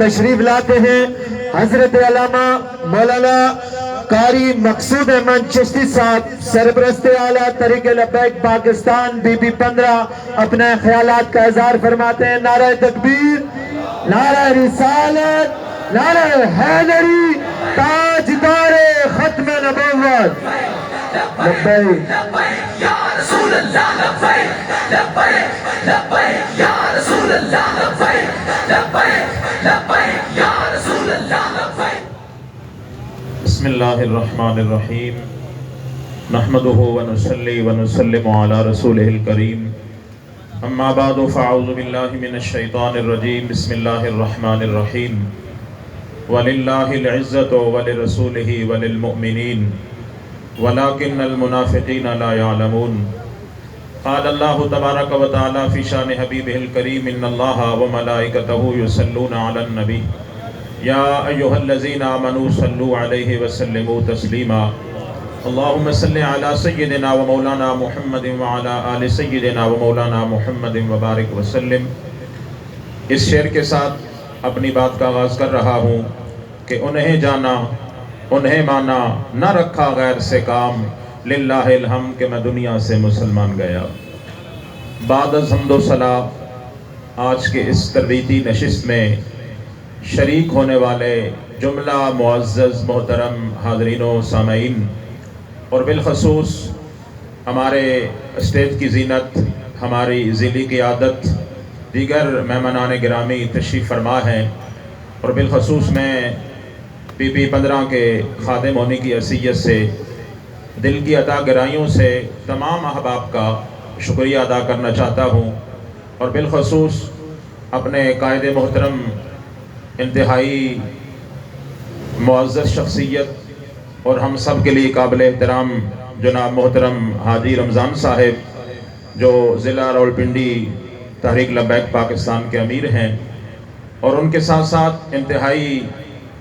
تشریف لاتے ہیں حضرت علامہ مولانا قاری مقصود احمد چشتی صاحب، سرپرست اعلیٰ طریق لبیک پاکستان بی بی 15 اپنے خیالات کا اظہار فرماتے ہیں۔ نعرہ تکبیر، نعرہ رسالت، نعرہ حیدری، تاجدار ختم نبوت۔ لبیک یا رسول اللہ، لبیک لبیک لبیک یا رسول اللہ، لبیک لبیک لبیک یا رسول اللہ، لبیک۔ بسم اللہ الرحمن الرحیم، نحمدہ ونصلی ونسلم علی رسولہ الکریم، اما بعد فاعوذ باللہ من الشیطان الرجیم، بسم اللہ الرحمن الرحیم، وللہ العزۃ ولرسولہ وللمؤمنین ولكن المنافقین لا يعلمون۔ قال اللہ تبارک و تعالی فی شان حبیبہ الکریم، ان اللہ وملائکتہ یصلون علی النبی یا ایہا الذین آمنوا صلوا علیہ وسلموا تسلیما۔ اللہم صل علی سیدنا و مولانا محمد وعلی آل سیدنا و مولانا محمد وبارک وسلم۔ اس شعر کے ساتھ اپنی بات کا آغاز کر رہا ہوں کہ انہیں جانا انہیں مانا، نہ رکھا غیر سے کام، للہ الحمد کہ میں دنیا سے مسلمان گیا۔ بعد از حمد و ثنا، آج کے اس تربیتی نشست میں شریک ہونے والے جملہ معزز محترم حاضرین و سامعین، اور بالخصوص ہمارے اسٹیج کی زینت، ہماری ذیلی قیادت، دیگر مہمانان گرامی تشریف فرما ہیں، اور بالخصوص میں بی بی 15 کے خادم ہونے کی حیثیت سے دل کی عطا گرائیوں سے تمام احباب کا شکریہ ادا کرنا چاہتا ہوں، اور بالخصوص اپنے قائد محترم، انتہائی معزز شخصیت اور ہم سب کے لیے قابل احترام جناب محترم حاجی رمضان صاحب، جو ضلع راولپنڈی تحریک لبیک پاکستان کے امیر ہیں، اور ان کے ساتھ ساتھ انتہائی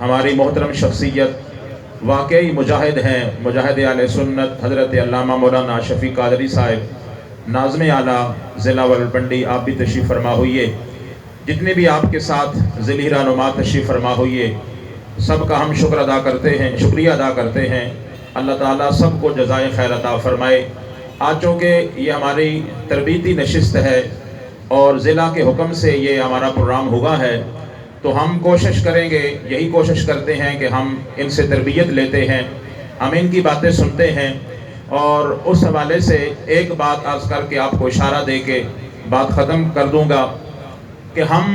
ہماری محترم شخصیت، واقعی مجاہد ہیں، مجاہد اہل سنت حضرت علامہ مولانا شفیع قادری صاحب، ناظم اعلیٰ ضلع راولپنڈی، آپ بھی تشریف فرما ہوئیے۔ جتنے بھی آپ کے ساتھ ذیلی رہنما تشریف فرما ہوئیے، سب کا ہم شکریہ ادا کرتے ہیں۔ اللہ تعالیٰ سب کو جزائے خیر عطا فرمائے۔ آج چونکہ یہ ہماری تربیتی نشست ہے اور ضلع کے حکم سے یہ ہمارا پروگرام ہوا ہے، تو ہم کوشش کریں گے، یہی کوشش کرتے ہیں کہ ہم ان سے تربیت لیتے ہیں، ہم ان کی باتیں سنتے ہیں، اور اس حوالے سے ایک بات عرض کر کے آپ کو اشارہ دے کے بات ختم کر دوں گا کہ ہم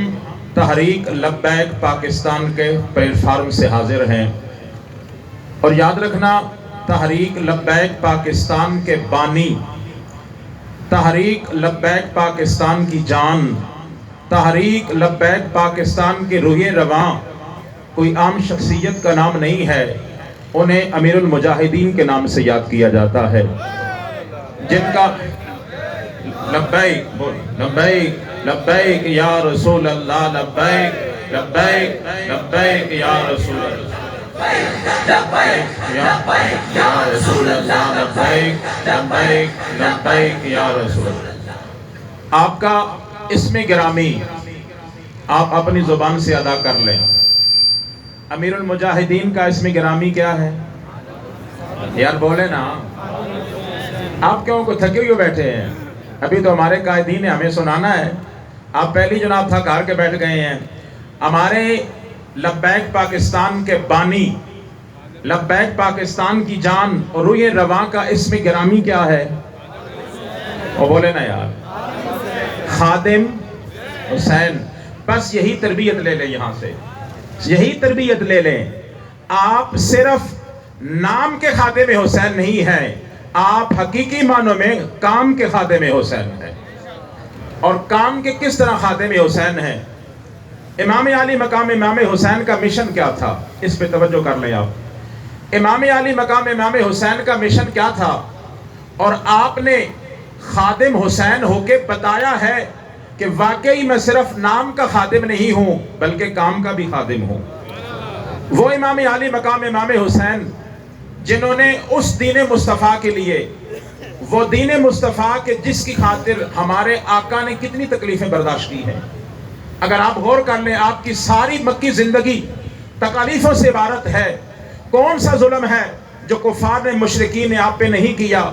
تحریک لبیک پاکستان کے پلیٹ فارم سے حاضر ہیں، اور یاد رکھنا تحریک لبیک پاکستان کے بانی، تحریک لبیک پاکستان کی جان، تحریک لبیک پاکستان کے روح رواں کوئی عام شخصیت کا نام نہیں ہے، انہیں امیر المجاہدین کے نام سے یاد کیا جاتا ہے، جن کا لبیک لبیک لبیک یا رسول اللہ، لبیک لبیک لبیک یا رسول اللہ، یا رسول اللہ، لبیک لبیک لبیک یا رسول اللہ۔ آپ کا اسم گرامی آپ اپنی زبان سے ادا کر لیں۔ امیر المجاہدین کا اسم گرامی کیا ہے؟ یار بولے نا، آپ کیوں کو تھکے ہوئے بیٹھے ہیں؟ ابھی تو ہمارے قائدین نے ہمیں سنانا ہے، آپ پہلی جناب تھک ہار کے بیٹھ گئے ہیں۔ ہمارے لبیک پاکستان کے بانی، لبیک پاکستان کی جان اور روح رواں کا اسم گرامی کیا ہے؟ وہ بولے نا یار، خادم حسین۔ بس یہی تربیت لے لیں، یہاں سے یہی تربیت لے لیں۔ آپ صرف نام کے خادم حسین نہیں ہیں، آپ حقیقی معنوں میں کام کے خادم حسین ہیں۔ اور کام کے کس طرح خادم حسین ہیں؟ امام علی مقام امام حسین کا مشن کیا تھا؟ اس پہ توجہ کر لیں آپ۔ امام علی مقام امام حسین کا مشن کیا تھا؟ اور آپ نے خادم حسین ہو کے بتایا ہے کہ واقعی میں صرف نام کا خادم نہیں ہوں بلکہ کام کا بھی خادم ہوں۔ وہ امام علی مقام امام حسین جنہوں نے اس دین مصطفیٰ کے لیے، وہ دین مصطفیٰ کے جس کی خاطر ہمارے آقا نے کتنی تکلیفیں برداشت کی ہیں۔ اگر آپ غور کر لیں آپ کی ساری مکی زندگی تکالیفوں سے عبارت ہے. کون سا ظلم ہے جو کفار نے مشرکین نے آپ پہ نہیں کیا؟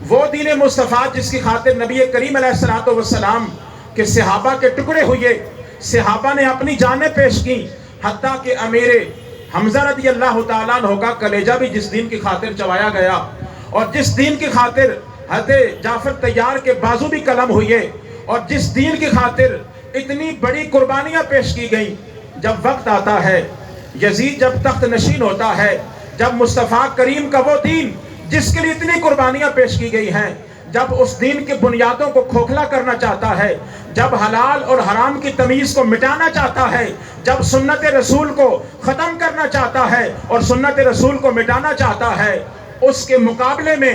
وہ دین مصطفیٰ جس کی خاطر نبی کریم علیہ الصلوۃ والسلام کے صحابہ کے ٹکڑے ہوئے، صحابہ نے اپنی جانیں پیش کی، حتیٰ کہ امیر حمزہ رضی اللہ تعالیٰ عنہ کا کلیجہ بھی جس دین کی خاطر چوایا گیا، اور جس دین کی خاطر حضرت جعفر طیار کے بازو بھی قلم ہوئے، اور جس دین کی خاطر اتنی بڑی قربانیاں پیش کی گئیں. جب وقت آتا ہے، یزید جب تخت نشین ہوتا ہے، جب مصطفیٰ کریم کا وہ دین جس کے لیے اتنی قربانیاں پیش کی گئی ہیں، جب اس دین کی بنیادوں کو کھوکھلا کرنا چاہتا ہے، جب حلال اور حرام کی تمیز کو مٹانا چاہتا ہے، جب سنت رسول کو ختم کرنا چاہتا ہے اور سنت رسول کو مٹانا چاہتا ہے، اس کے مقابلے میں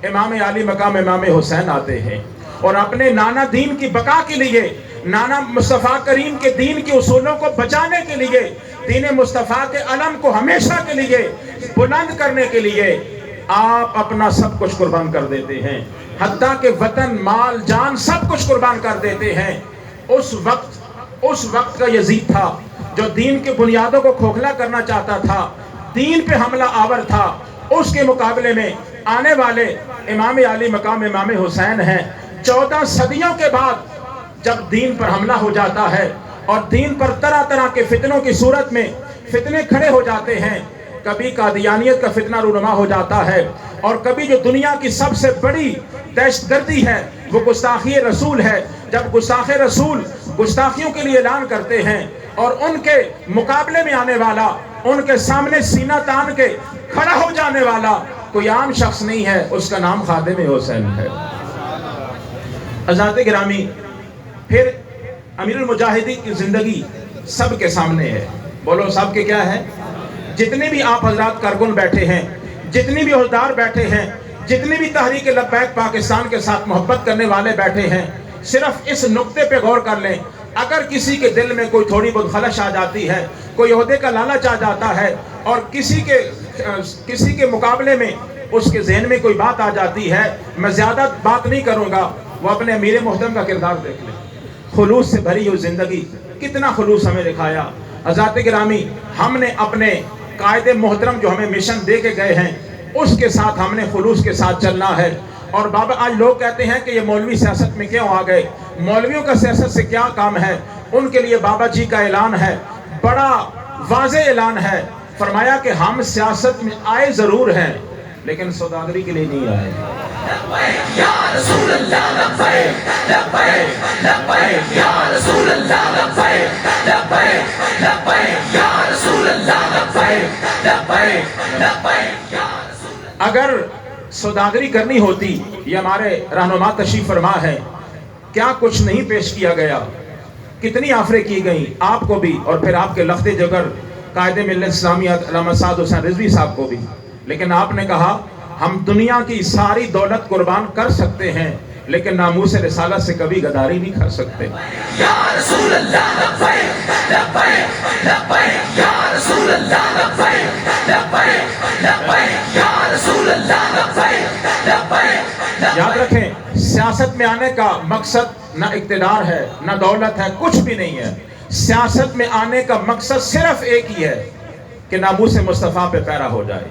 امام علی مقام امام حسین آتے ہیں اور اپنے نانا دین کی بقا کے لیے، نانا مصطفیٰ کریم کے دین کے اصولوں کو بچانے کے لیے، دین مصطفیٰ کے علم کو ہمیشہ کے لیے بلند کرنے کے لیے آپ اپنا سب کچھ قربان کر دیتے ہیں، حتیٰ کہ وطن، مال، جان سب کچھ قربان کر دیتے ہیں. اس وقت کا یزید تھا جو دین کے بنیادوں کو کھوکھلا کرنا چاہتا تھا، دین پہ حملہ آور تھا. اس کے مقابلے میں آنے والے امام علی مقام امام حسین ہیں. 14 صدیوں کے بعد جب دین پر حملہ ہو جاتا ہے اور دین پر طرح طرح کے فتنوں کی صورت میں فتنے کھڑے ہو جاتے ہیں، کبھی قادیانیت کا فتنہ رونما ہو جاتا ہے، اور کبھی جو دنیا کی سب سے بڑی دہشت گردی ہے وہ گستاخی رسول ہے. جب گستاخ رسول گستاخیوں کے لیے اعلان کرتے ہیں اور ان کے مقابلے میں آنے والا، ان کے سامنے سینہ تان کے کھڑا ہو جانے والا کوئی عام شخص نہیں ہے، اس کا نام خادم حسین ہے. حضرات گرامی، پھر امیر المجاہدین کی زندگی سب کے سامنے ہے. بولو سب کے کیا ہے؟ جتنے بھی آپ حضرات کارکن بیٹھے ہیں، جتنی بھی عہدیدار بیٹھے ہیں، جتنی بھی تحریک لبیک پاکستان کے ساتھ محبت کرنے والے بیٹھے ہیں، صرف اس نقطے پہ غور کر لیں. اگر کسی کے دل میں کوئی تھوڑی بہت خلش آ جاتی ہے، کوئی عہدے کا لالچ آ جاتا ہے، اور کسی کے مقابلے میں اس کے ذہن میں کوئی بات آ جاتی ہے، میں زیادہ بات نہیں کروں گا، وہ اپنے امیر محترم کا کردار دیکھ لیں. خلوص سے بھری ہوئی زندگی، کتنا خلوص ہمیں دکھایا. حضرات گرامی، ہم نے اپنے قائد محترم جو ہمیں مشن دے کے گئے ہیں، اس کے ساتھ ہم نے خلوص کے ساتھ چلنا ہے. اور بابا آج لوگ کہتے ہیں کہ یہ مولوی سیاست میں کیوں آ گئے؟ مولویوں کا سیاست سے کیا کام ہے؟ ان کے لیے بابا جی کا اعلان ہے، بڑا واضح اعلان ہے. فرمایا کہ ہم سیاست میں آئے ضرور ہیں لیکن سوداگری کے لیے نہیں آئے. یا رسول اللہ لبیک لبیک لبیک یا رسول اللہ لبیک لبیک لبیک یا رسول اللہ لبیک لبیک لبیک یا رسول اللہ. اگر سوداگری کرنی ہوتی، یہ ہمارے رہنما تشریف فرما ہے، کیا کچھ نہیں پیش کیا گیا، کتنی آفریں کی گئیں آپ کو بھی، اور پھر آپ کے لخت جگر قائد ملت اسلامیہ علامہ سعد حسین رضوی صاحب کو بھی. لیکن آپ نے کہا ہم دنیا کی ساری دولت قربان کر سکتے ہیں لیکن ناموس رسالت سے کبھی غداری نہیں کر سکتے. یا رسول اللہ لبیک لبیک لبیک یا رسول اللہ لبیک لبیک لبیک یا رسول اللہ لبیک لبیک. یاد رکھیں، سیاست میں آنے کا مقصد نہ اقتدار ہے، نہ دولت ہے، کچھ بھی نہیں ہے. سیاست میں آنے کا مقصد صرف ایک ہی ہے کہ ناموس مصطفیٰ پہ پیرا ہو جائے،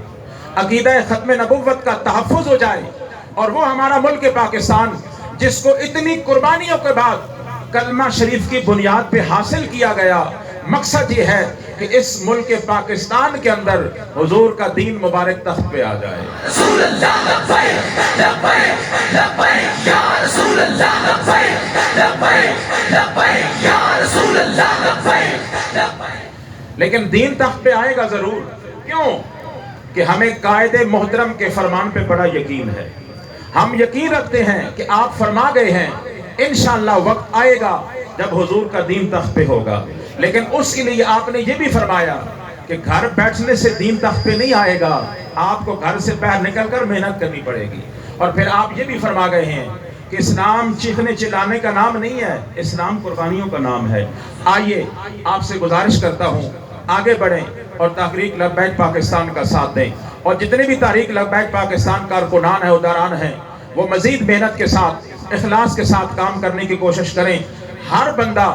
عقیدہ ختم نبوت کا تحفظ ہو جائے، اور وہ ہمارا ملک پاکستان جس کو اتنی قربانیوں کے بعد کلمہ شریف کی بنیاد پہ حاصل کیا گیا، مقصد یہ ہے کہ اس ملک پاکستان کے اندر حضور کا دین مبارک تخت پہ آ جائے. رسول اللہ لبیک لبیک لبیک یا رسول اللہ لبیک لبیک لبیک یا رسول اللہ لبیک لبیک. لیکن دین تخت پہ آئے گا ضرور. کیوں؟ کہ ہمیں قائد محترم کے فرمان پہ بڑا یقین ہے. ہم یقین رکھتے ہیں کہ آپ فرما گئے ہیں انشاءاللہ وقت آئے گا جب حضور کا دین تخت پہ ہوگا. لیکن اس کے لیے آپ نے یہ بھی فرمایا کہ گھر بیٹھنے سے دین تخت پہ نہیں آئے گا، آپ کو گھر سے باہر نکل کر محنت کرنی پڑے گی. اور پھر آپ یہ بھی فرما گئے ہیں کہ اسلام چیخنے چلانے کا نام نہیں ہے، اسلام قربانیوں کا نام ہے. آئیے آپ سے گزارش کرتا ہوں آگے بڑھیں اور تحریک لبیک پاکستان کا ساتھ دیں، اور جتنے بھی تحریک لبیک پاکستان کارکنان ہیں، عہدیداران ہیں، وہ مزید محنت کے ساتھ، اخلاص کے ساتھ کام کرنے کی کوشش کریں. ہر بندہ